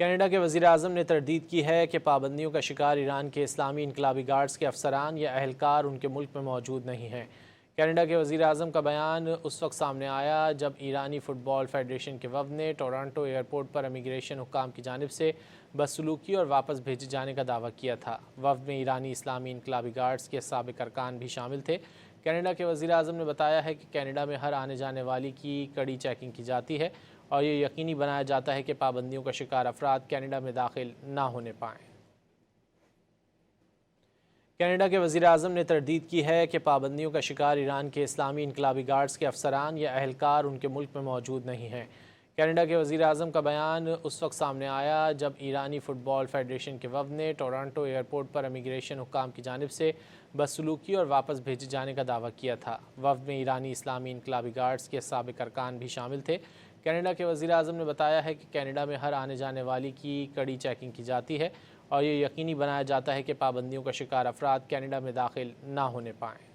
Canada के वज़ीर-ए-आज़म ने तरदीद की है कि पाबंदियों का शिकार ईरान के इस्लामी इनकलाबी गार्ड्स के अफसरान या अहलकार उनके मुल्क में मौजूद नहीं हैं। कनाडा के वज़ीर-ए-आज़म का बयान उस वक्त सामने आया जब ईरानी फ़ुटबॉल फेडरेशन के वफ़द ने टोरंटो एयरपोर्ट पर इमिग्रेशन हुक्काम की जानिब से बदसलूकी और वापस भेजे जाने का दावा किया था। वफ़द में ईरानी इस्लामी इनकलाबी गार्ड्स के साबिक़ अरकान भी शामिल थे। कनाडा के वज़ीर-ए-आज़म ने बताया है कि कनाडा में हर आने जाने वाली की कड़ी चेकिंग की जाती है और ये यकीनी बनाया जाता है कि पाबंदियों का शिकार अफराद कनाडा में दाखिल ना होने पाएँ। कनाडा के वज़ीर-ए-आज़म ने तरदीद की है कि पाबंदियों का शिकार ईरान के इस्लामी इनकलाबी गार्ड्स के अफसरान या अहलकार उनके मुल्क में मौजूद नहीं हैं। कनाडा के वज़ीर-ए-आज़म का बयान उस वक्त सामने आया जब ईरानी फ़ुटबॉल फेडरेशन के वफ़द ने टोरंटो एयरपोर्ट पर इमिग्रेशन हुक्काम की जानिब से बदसलूकी और वापस भेजे जाने का दावा किया था। वफ़द में ईरानी इस्लामी इनकलाबी गार्ड्स के साबिक़ अरकान भी शामिल थे। कनाडा के वज़ीर-ए-आज़म ने बताया है कि कनाडा में हर आने जाने वाली की कड़ी चेकिंग की जाती है और ये यकीनी बनाया जाता है कि पाबंदियों का शिकार अफराद कनाडा में दाखिल ना होने पाएँ।